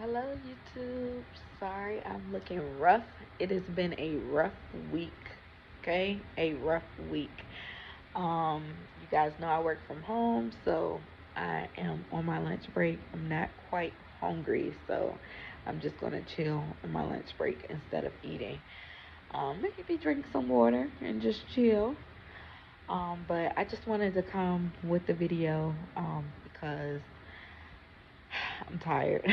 Hello, YouTube. Sorry, I'm looking rough. It has been a rough week. Okay, a rough week. You guys know I work from home, so I am on my lunch break. I'm not quite hungry, so I'm just gonna chill on my lunch break instead of eating. Maybe drink some water and just chill. But I just wanted to come with the video because I'm tired.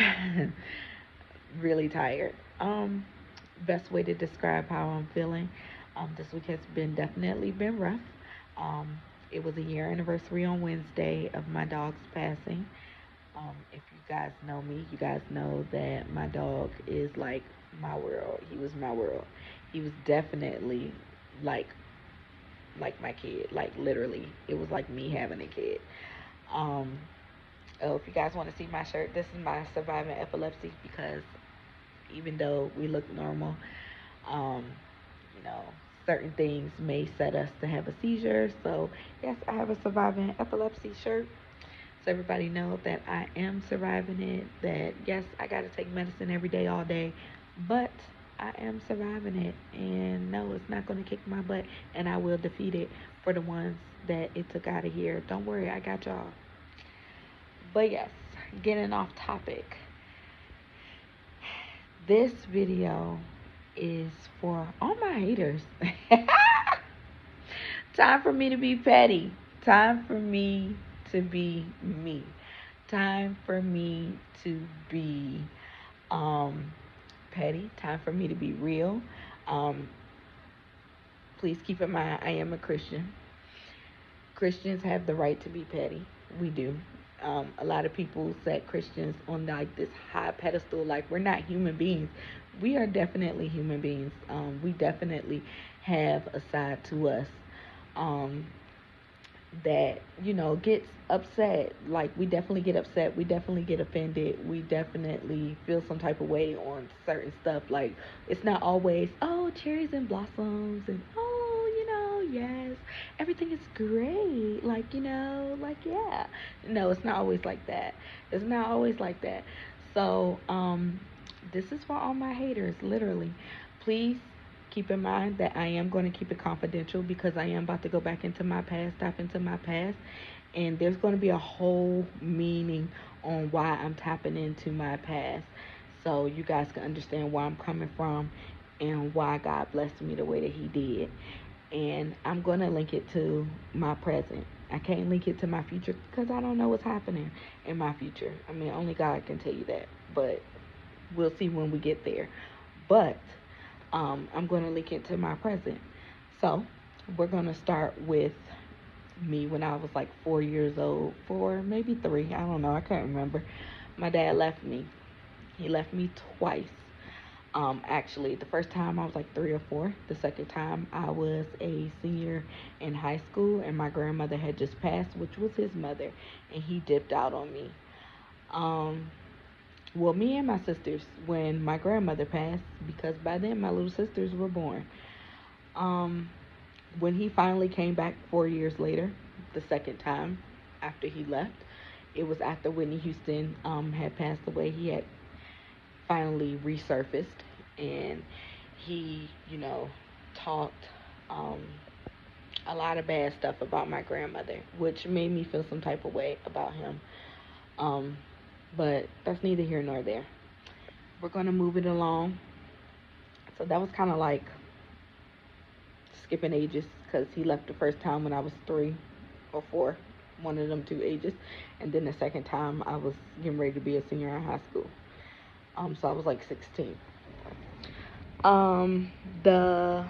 Really tired. Best way to describe how I'm feeling. This week has definitely been rough. Um, it was a year anniversary on Wednesday of my dog's passing. If you guys know me, you guys know that my dog is like my world. He was my world. He was definitely like like my kid. Like literally, it was like me having a kid. Um, oh, if you guys want to see my shirt, this is my surviving epilepsy because even though we look normal, um, you know, certain things may set us to have a seizure. So, yes, I have a surviving epilepsy shirt. So everybody know that I am surviving it. That yes, I got to take medicine every day, all day, but I am surviving it. And no, it's not going to kick my butt, and I will defeat it for the ones that it took out of here. Don't worry, I got y'all. But yes, getting off topic. This video is for all my haters. Time for me to be petty. Time for me to be me. Time for me to be um petty. Time for me to be real. Um Please keep in mind I am a Christian. Christians have the right to be petty. We do. A lot of people set Christians on like this high pedestal, like we're not human beings. We are definitely human beings. We definitely have a side to us um, that gets upset. Like we definitely get upset. We definitely get offended. We definitely feel some type of way on certain stuff. Like it's not always cherries and blossoms and yes, everything is great. Like, like, yeah. No, it's not always like that. It's not always like that. So, this is for all my haters, literally. Please keep in mind that I am going to keep it confidential because I am about to go back into my past, tap into my past, and there's going to be a whole meaning on why I'm tapping into my past. So you guys can understand where I'm coming from and why God blessed me the way that He did. And I'm going to link it to my present. I can't link it to my future because I don't know what's happening in my future. I mean, only God can tell you that, but we'll see when we get there. But I'm going to link it to my present. So we're going to start with me when I was like 4 years old, four, maybe three. I don't know. I can't remember. My dad left me. He left me twice. Actually, the first time I was like three or four. The second time I was a senior in high school, and my grandmother had just passed, which was his mother, and he dipped out on me. Um, well, me and my sisters, when my grandmother passed, because by then my little sisters were born. Um, when he finally came back 4 years later, the second time after he left, it was after Whitney Houston had passed away. He had finally resurfaced, and he, talked um, a lot of bad stuff about my grandmother, which made me feel some type of way about him. Um, but that's neither here nor there. We're gonna move it along. So that was kind of like skipping ages because he left the first time when I was three or four, one of them two ages, and then the second time I was getting ready to be a senior in high school. So I was like 16. The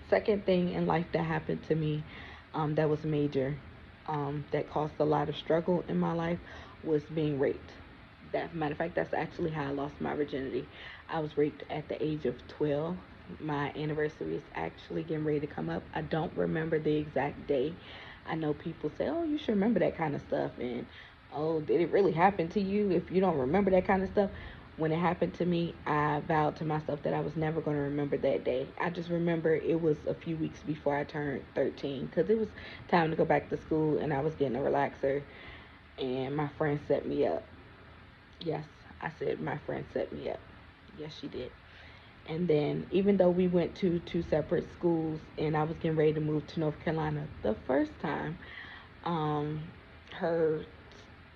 second thing in life that happened to me, that was major, that caused a lot of struggle in my life, was being raped. That matter of fact, that's actually how I lost my virginity. I was raped at the age of 12. My anniversary is actually getting ready to come up. I don't remember the exact day. I know people say, "Oh, you should remember that kind of stuff," and "Oh, did it really happen to you?" If you don't remember that kind of stuff, when it happened to me, I vowed to myself that I was never going to remember that day. I just remember it was a few weeks before I turned 13 because it was time to go back to school and I was getting a relaxer and my friend set me up. Yes, I said, my friend set me up. Yes, she did. And then, even though we went to two separate schools and I was getting ready to move to North Carolina the first time, um, her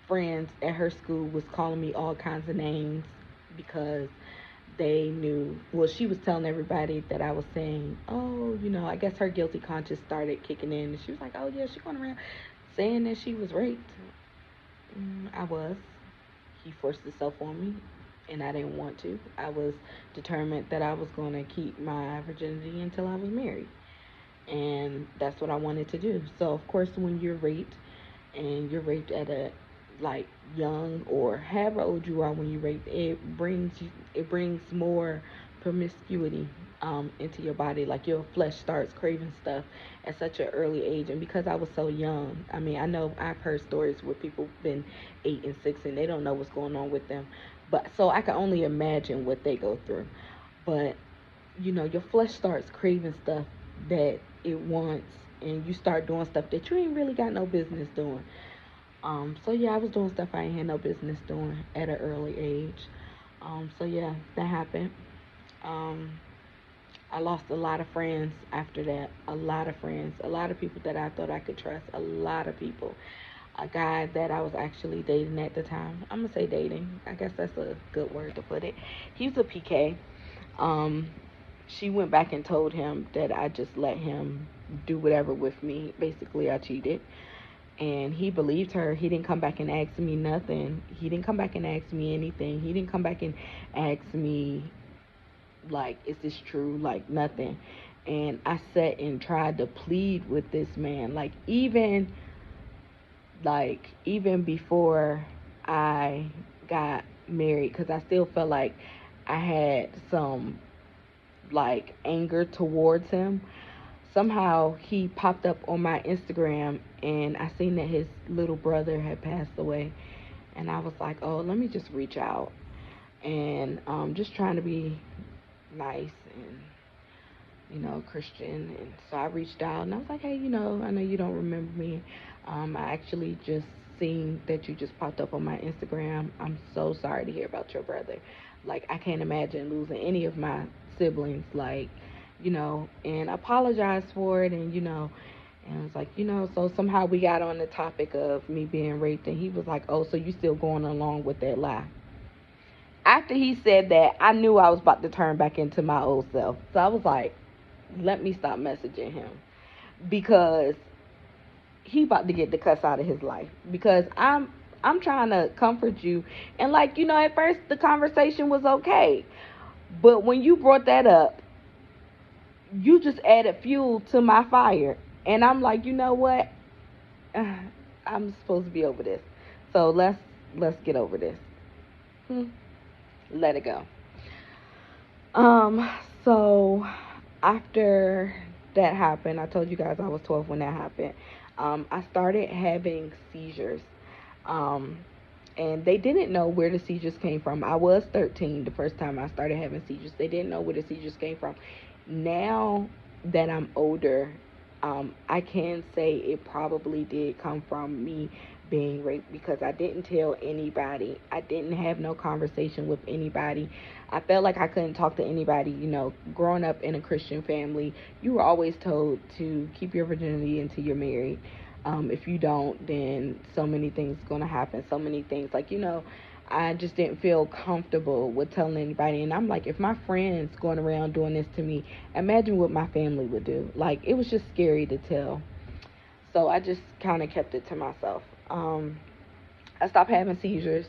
friends at her school was calling me all kinds of names because they knew, well, she was telling everybody that I was saying, oh, I guess her guilty conscience started kicking in. And she was like, oh, yeah, she going around saying that she was raped. I was. He forced himself on me, and I didn't want to. I was determined that I was going to keep my virginity until I was married. And that's what I wanted to do. So, of course, when you're raped, and you're raped at a like young or however old you are when you rape, it brings more promiscuity into your body. Like your flesh starts craving stuff at such an early age. And because I was so young, I mean, I know I've heard stories where people been 8 and 6 and they don't know what's going on with them. But so I can only imagine what they go through. But your flesh starts craving stuff that it wants, and you start doing stuff that you ain't really got no business doing. So yeah, I was doing stuff I ain't had no business doing at an early age. So yeah, that happened. Um, I lost a lot of friends after that. A lot of friends, a lot of people that I thought I could trust. A lot of people. A guy that I was actually dating at the time. I'm gonna say dating. I guess that's a good word to put it. He was a PK. Um, she went back and told him that I just let him do whatever with me. Basically, I cheated. And he believed her. He didn't come back and ask me nothing. He didn't come back and ask me anything. He didn't come back and ask me, like, is this true? Like, nothing. And I sat and tried to plead with this man. Even before I got married, because I still felt like I had some, like, anger towards him. Somehow he popped up on my Instagram, and I seen that his little brother had passed away, and I was like, oh, let me just reach out, and just trying to be nice and Christian. And so I reached out and I was like, hey, I know you don't remember me. I actually just seen that you just popped up on my Instagram. I'm so sorry to hear about your brother. Like, I can't imagine losing any of my siblings. Like, and apologize for it. And I was like, so somehow we got on the topic of me being raped, and he was like, oh, so you still going along with that lie? After he said that, I knew I was about to turn back into my old self. So I was like, let me stop messaging him, because he about to get the cuss out of his life, because I'm trying to comfort you. And, like, at first the conversation was okay, but when you brought that up, you just added fuel to my fire. And I'm like, you know what? I'm supposed to be over this. So let's get over this. Let it go. Um, so after that happened, I told you guys I was 12 when that happened. I started having seizures. Um, and they didn't know where the seizures came from. I was 13 the first time I started having seizures. They didn't know where the seizures came from. Now that I'm older, I can say it probably did come from me being raped, because I didn't tell anybody. I didn't have no conversation with anybody. I felt like I couldn't talk to anybody. Growing up in a Christian family, you were always told to keep your virginity until you're married. If you don't, then so many things are going to happen. So many things. Like, I just didn't feel comfortable with telling anybody. And I'm like, if my friends going around doing this to me, imagine what my family would do. Like, it was just scary to tell. So I just kind of kept it to myself. I stopped having seizures,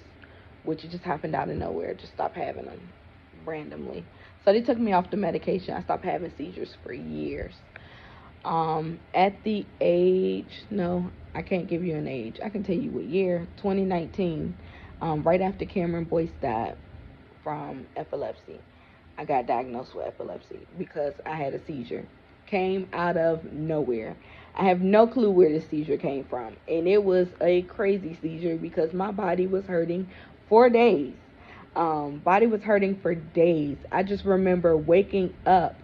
which just happened out of nowhere. Just stopped having them randomly. So they took me off the medication. I stopped having seizures for years. At the age, no, I can't give you an age. I can tell you what year, 2019, right after Cameron Boyce died from epilepsy. I got diagnosed with epilepsy because I had a seizure. Came out of nowhere. I have no clue where the seizure came from. And it was a crazy seizure because my body was hurting for days. Body was hurting for days. I just remember waking up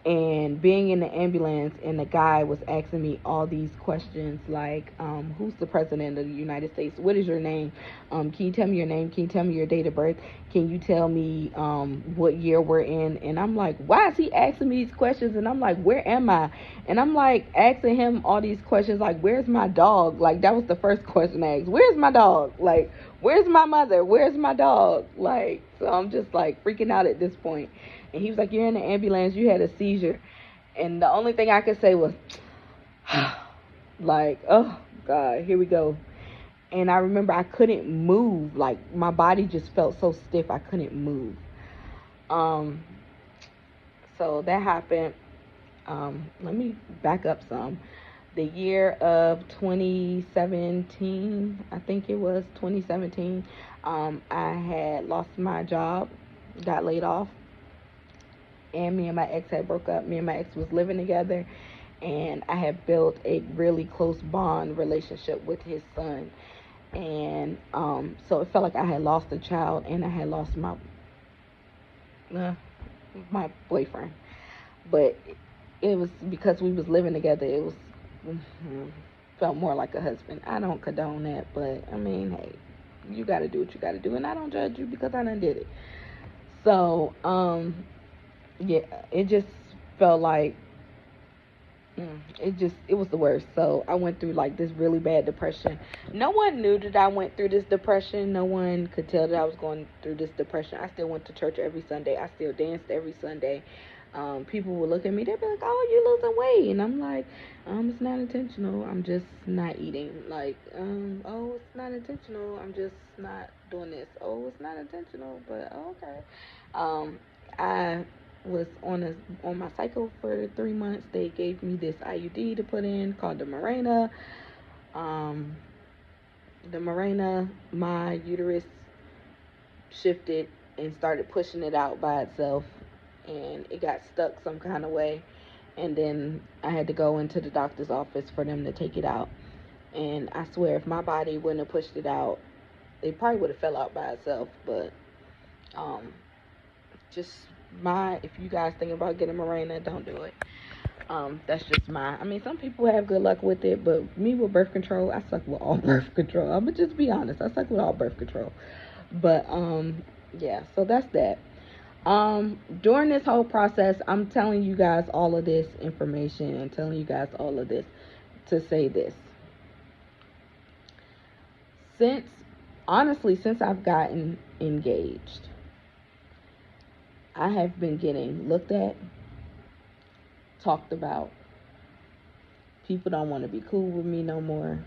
and being in the ambulance, and the guy was asking me all these questions like, who's the president of the United States, what is your name, can you tell me your name, can you tell me your date of birth, can you tell me what year we're in. And I'm like, why is he asking me these questions? And I'm like, where am I? And I'm like asking him all these questions like, where's my dog? Like, that was the first question I asked, where's my dog? Like, where's my mother, where's my dog? Like, so I'm just like freaking out at this point. And he was like, you're in the ambulance, you had a seizure. And the only thing I could say was, like, oh, God, here we go. And I remember I couldn't move. Like, my body just felt so stiff, I couldn't move. Um, so that happened. Let me back up some. The year of 2017, I think it was 2017, I had lost my job, got laid off, and me and my ex had broke up. Me and my ex was living together, and I had built a really close bond relationship with his son. And so it felt like I had lost a child, and I had lost uh, my boyfriend. But it was because we was living together. It was felt more like a husband. I don't condone that, but I mean, hey, you got to do what you got to do, and I don't judge you because I done did it. So yeah, it just felt like it was the worst. So I went through like this really bad depression. No one knew that I went through this depression. No one could tell that I was going through this depression. I still went to church every Sunday. I still danced every Sunday. People would look at me, they'd be like, oh, you're losing weight. And I'm like, it's not intentional, I'm just not eating. Like, oh, it's not intentional, I'm just not doing this. Oh, it's not intentional, but okay. I was on my cycle for 3 months. They gave me this IUD to put in called the Mirena. Um, my uterus shifted and started pushing it out by itself, and it got stuck some kind of way. And then I had to go into the doctor's office for them to take it out. And I swear, if my body wouldn't have pushed it out, it probably would have fell out by itself. But um, just if you guys think about getting Mirena, don't do it. That's just I mean, some people have good luck with it, but me with birth control, I suck with all birth control. I'm gonna just be honest, I suck with all birth control. But yeah, so that's that. During this whole process, I'm telling you guys all of this information and telling you guys all of this to say this. Since since I've gotten engaged, I have been getting looked at, talked about. People don't want to be cool with me no more.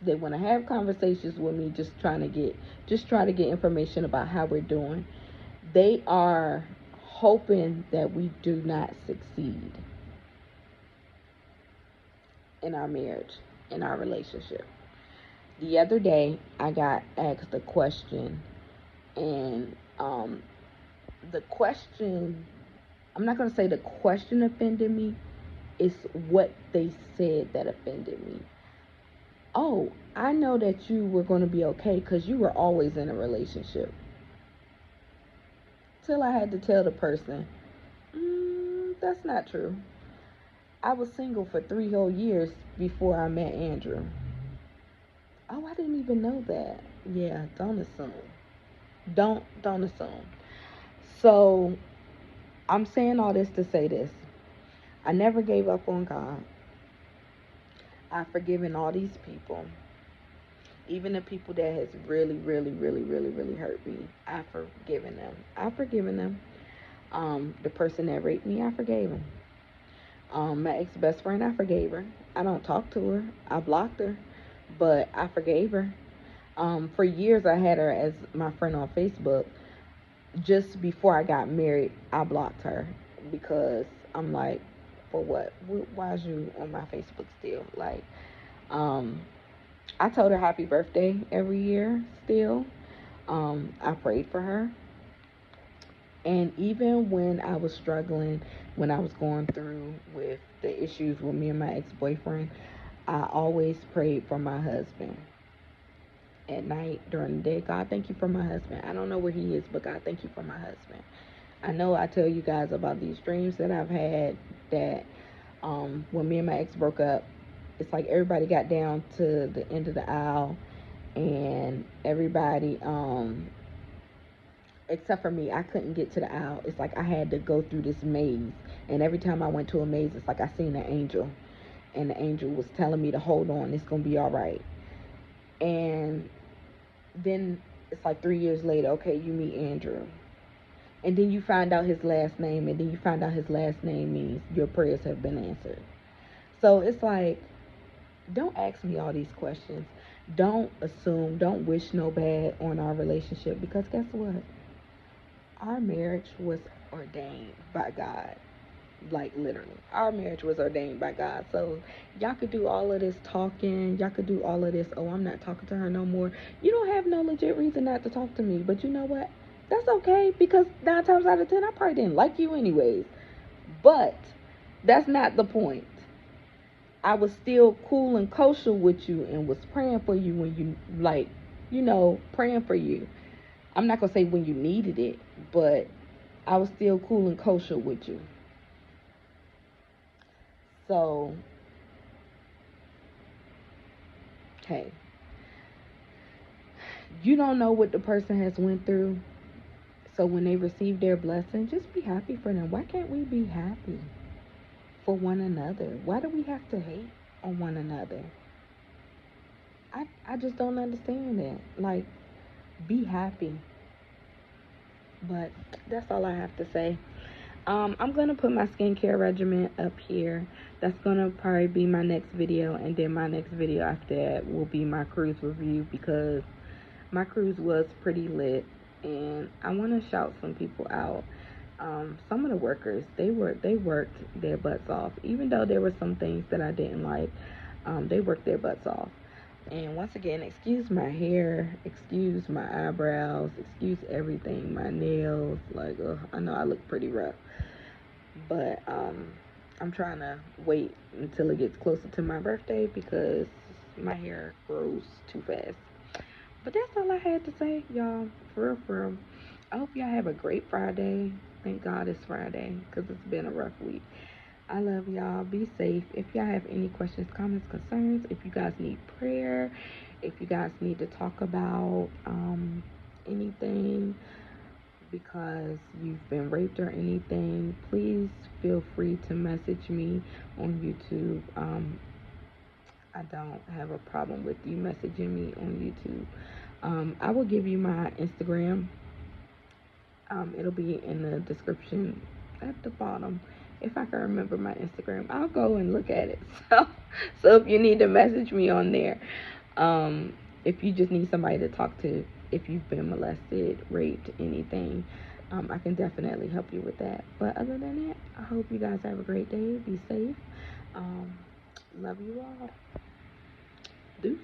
They want to have conversations with me, just try to get information about how we're doing. They are hoping that we do not succeed in our marriage, in our relationship. The other day, I got asked a question, and the question, I'm not going to say the question offended me, it's what they said that offended me. Oh, I know that you were going to be okay because you were always in a relationship. Till I had to tell the person, that's not true. I was single for 3 whole years before I met Andrew. Oh, I didn't even know that. Yeah, don't assume. Don't assume. So I'm saying all this to say this. I never gave up on God. I've forgiven all these people. Even the people that has really, really, really, really, really hurt me. I've forgiven them. I've forgiven them. The person that raped me, I forgave him. My ex best friend, I forgave her. I don't talk to her. I blocked her, but I forgave her. For years, I had her as my friend on Facebook. Just before I got married, I blocked her because I'm like, for what? Why is you on my Facebook still? Like, I told her happy birthday every year still. I prayed for her. And even when I was struggling, when I was going through with the issues with me and my ex-boyfriend, I always prayed for my husband. At night, during the day, God, thank you for my husband. I don't know where he is, but God, thank you for my husband. I know I tell you guys about these dreams that I've had that when me and my ex broke up, it's like everybody got down to the end of the aisle and everybody except for me, I couldn't get to the aisle. It's like I had to go through this maze, and every time I went to a maze, it's like I seen an angel, and the angel was telling me to hold on, it's gonna be all right. And then it's like 3 years later, okay, you meet Andrew, and then you find out his last name, and then you find out his last name means your prayers have been answered. So it's like, don't ask me all these questions. Don't assume, don't wish no bad on our relationship, because guess what? Our marriage was ordained by God. Like literally, our marriage was ordained by God. So y'all could do all of this talking, y'all could do all of this, oh, I'm not talking to her no more. You don't have no legit reason not to talk to me. But you know what? That's okay, because 9 times out of 10 I probably didn't like you anyways. But that's not the point. I was still cool and kosher with you and was praying for you when you, like, praying for you. I'm not gonna say when you needed it, but I was still cool and kosher with you. So, hey, you don't know what the person has went through. So when they receive their blessing, just be happy for them. Why can't we be happy for one another? Why do we have to hate on one another? I just don't understand that. Like, be happy. But that's all I have to say. I'm gonna put my skincare regimen up here. That's gonna probably be my next video, and then my next video after that will be my cruise review, because my cruise was pretty lit, and I want to shout some people out. Some of the workers, they worked their butts off, even though there were some things that I didn't like. They worked their butts off. And once again, excuse my hair, excuse my eyebrows, excuse everything, my nails. Like, I know I look pretty rough, but I'm trying to wait until it gets closer to my birthday, because my hair grows too fast. But that's all I had to say, y'all. For real, for real. I hope y'all have a great Friday. Thank God it's Friday, because it's been a rough week. I love y'all. Be safe. If y'all have any questions, comments, concerns, if you guys need prayer, if you guys need to talk about anything because you've been raped or anything, please feel free to message me on YouTube. I don't have a problem with you messaging me on YouTube. I will give you my Instagram. It'll be in the description at the bottom. If I can remember my Instagram, I'll go and look at it. So if you need to message me on there, if you just need somebody to talk to, if you've been molested, raped, anything, I can definitely help you with that. But other than that, I hope you guys have a great day. Be safe. Love you all. Deuce.